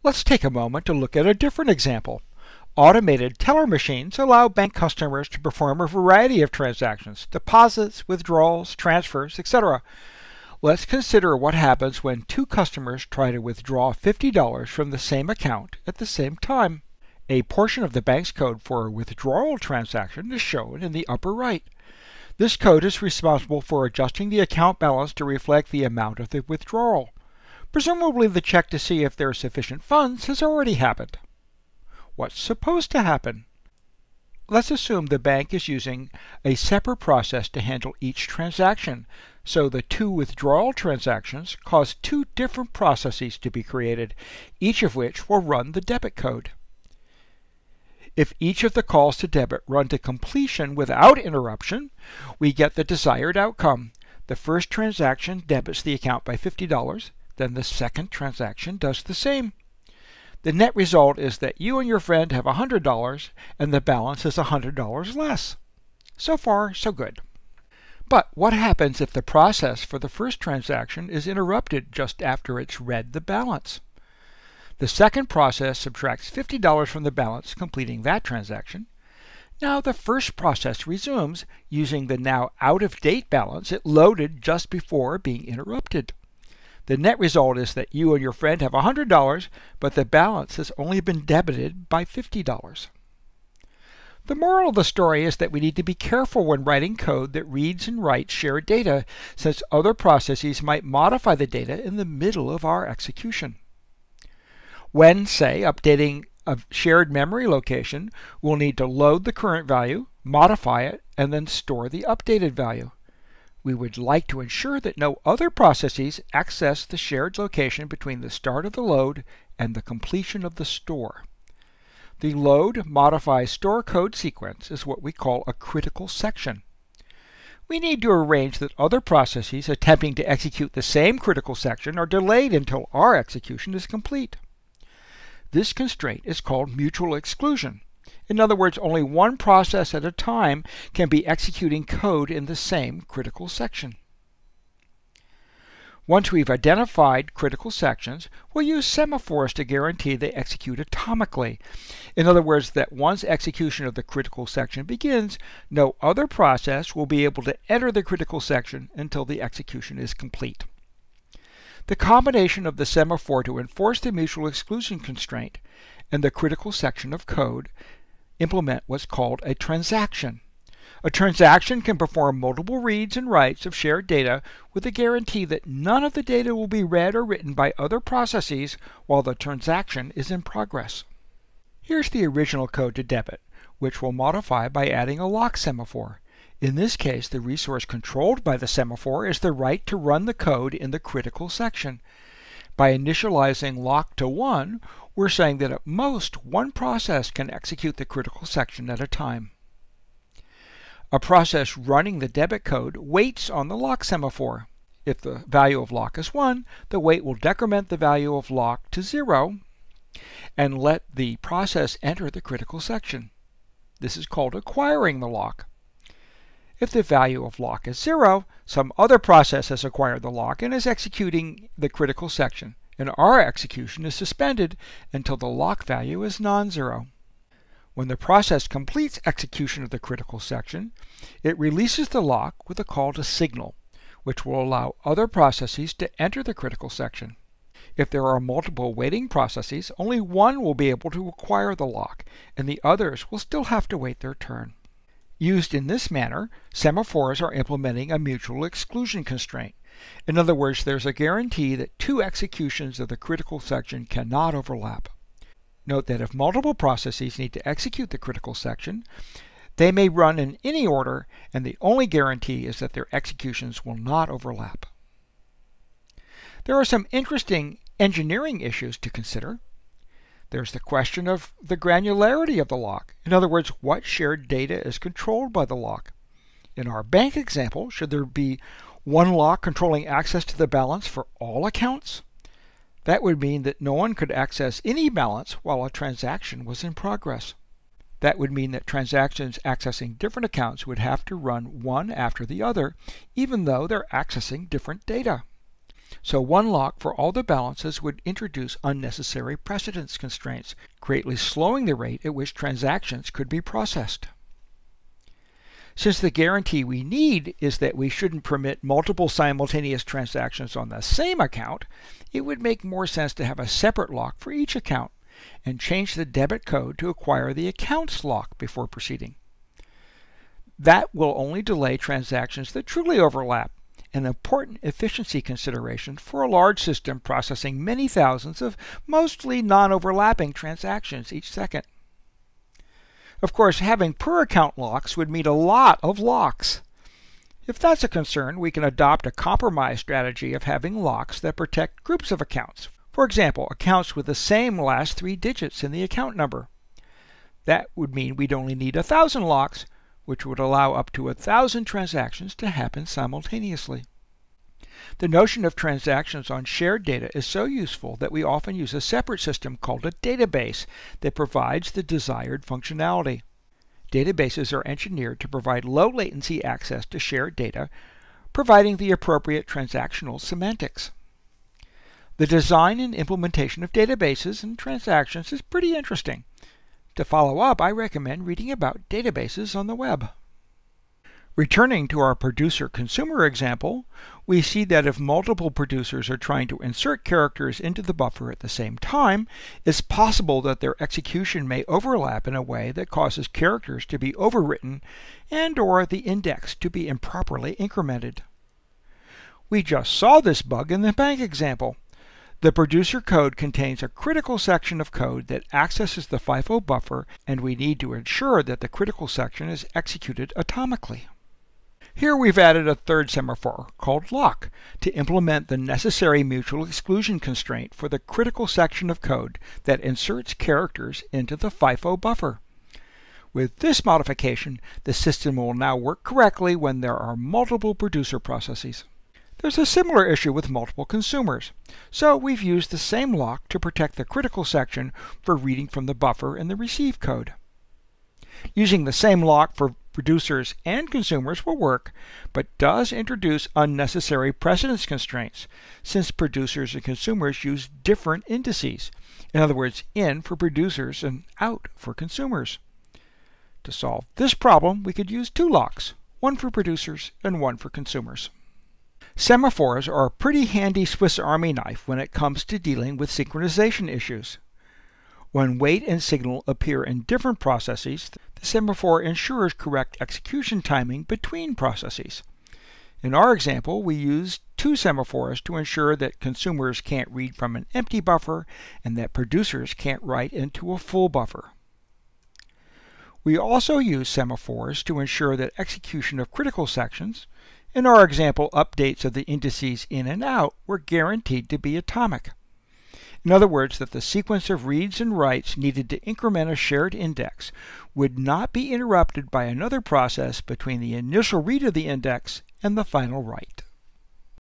Let's take a moment to look at a different example. Automated teller machines allow bank customers to perform a variety of transactions, deposits, withdrawals, transfers, etc. Let's consider what happens when two customers try to withdraw $50 from the same account at the same time. A portion of the bank's code for a withdrawal transaction is shown in the upper right. This code is responsible for adjusting the account balance to reflect the amount of the withdrawal. Presumably the check to see if there are sufficient funds has already happened. What's supposed to happen? Let's assume the bank is using a separate process to handle each transaction, so the two withdrawal transactions cause two different processes to be created, each of which will run the debit code. If each of the calls to debit run to completion without interruption, we get the desired outcome. The first transaction debits the account by $50, then the second transaction does the same. The net result is that you and your friend have $100 and the balance is $100 less. So far, so good. But what happens if the process for the first transaction is interrupted just after it's read the balance? The second process subtracts $50 from the balance, completing that transaction. Now the first process resumes using the now out-of-date balance it loaded just before being interrupted. The net result is that you and your friend have $100, but the balance has only been debited by $50. The moral of the story is that we need to be careful when writing code that reads and writes shared data, since other processes might modify the data in the middle of our execution. When, say, updating a shared memory location, we'll need to load the current value, modify it, and then store the updated value. We would like to ensure that no other processes access the shared location between the start of the load and the completion of the store. The load, modify, store code sequence is what we call a critical section. We need to arrange that other processes attempting to execute the same critical section are delayed until our execution is complete. This constraint is called mutual exclusion. In other words, only one process at a time can be executing code in the same critical section. Once we've identified critical sections, we'll use semaphores to guarantee they execute atomically. In other words, that once execution of the critical section begins, no other process will be able to enter the critical section until the execution is complete. The combination of the semaphore to enforce the mutual exclusion constraint and the critical section of code implement what's called a transaction. A transaction can perform multiple reads and writes of shared data with a guarantee that none of the data will be read or written by other processes while the transaction is in progress. Here's the original code to debit, which we'll modify by adding a lock semaphore. In this case, the resource controlled by the semaphore is the right to run the code in the critical section. By initializing lock to 1, we're saying that at most one process can execute the critical section at a time. A process running the debit code waits on the lock semaphore. If the value of lock is 1, the wait will decrement the value of lock to 0 and let the process enter the critical section. This is called acquiring the lock. If the value of lock is 0, some other process has acquired the lock and is executing the critical section, and our execution is suspended until the lock value is non-zero. When the process completes execution of the critical section, it releases the lock with a call to signal, which will allow other processes to enter the critical section. If there are multiple waiting processes, only one will be able to acquire the lock, and the others will still have to wait their turn. Used in this manner, semaphores are implementing a mutual exclusion constraint. In other words, there's a guarantee that two executions of the critical section cannot overlap. Note that if multiple processes need to execute the critical section, they may run in any order, and the only guarantee is that their executions will not overlap. There are some interesting engineering issues to consider. There's the question of the granularity of the lock. In other words, what shared data is controlled by the lock? In our bank example, should there be one lock controlling access to the balance for all accounts? That would mean that no one could access any balance while a transaction was in progress. That would mean that transactions accessing different accounts would have to run one after the other, even though they're accessing different data. So one lock for all the balances would introduce unnecessary precedence constraints, greatly slowing the rate at which transactions could be processed. Since the guarantee we need is that we shouldn't permit multiple simultaneous transactions on the same account, it would make more sense to have a separate lock for each account and change the debit code to acquire the account's lock before proceeding. That will only delay transactions that truly overlap, an important efficiency consideration for a large system processing many thousands of mostly non-overlapping transactions each second. Of course, having per-account locks would mean a lot of locks. If that's a concern, we can adopt a compromise strategy of having locks that protect groups of accounts. For example, accounts with the same last 3 digits in the account number. That would mean we'd only need 1,000 locks, which would allow up to 1,000 transactions to happen simultaneously. The notion of transactions on shared data is so useful that we often use a separate system called a database that provides the desired functionality. Databases are engineered to provide low latency access to shared data, providing the appropriate transactional semantics. The design and implementation of databases and transactions is pretty interesting. To follow up, I recommend reading about databases on the web. Returning to our producer-consumer example, we see that if multiple producers are trying to insert characters into the buffer at the same time, it's possible that their execution may overlap in a way that causes characters to be overwritten and/or the index to be improperly incremented. We just saw this bug in the bank example. The producer code contains a critical section of code that accesses the FIFO buffer, and we need to ensure that the critical section is executed atomically. Here we've added a third semaphore, called lock, to implement the necessary mutual exclusion constraint for the critical section of code that inserts characters into the FIFO buffer. With this modification, the system will now work correctly when there are multiple producer processes. There's a similar issue with multiple consumers, so we've used the same lock to protect the critical section for reading from the buffer in the receive code. Using the same lock for producers and consumers will work, but does introduce unnecessary precedence constraints, since producers and consumers use different indices. In other words, in for producers and out for consumers. To solve this problem, we could use 2 locks, one for producers and one for consumers. Semaphores are a pretty handy Swiss Army knife when it comes to dealing with synchronization issues. When wait and signal appear in different processes, the semaphore ensures correct execution timing between processes. In our example, we used 2 semaphores to ensure that consumers can't read from an empty buffer and that producers can't write into a full buffer. We also use semaphores to ensure that execution of critical sections, in our example updates of the indices in and out, were guaranteed to be atomic. In other words, that the sequence of reads and writes needed to increment a shared index would not be interrupted by another process between the initial read of the index and the final write.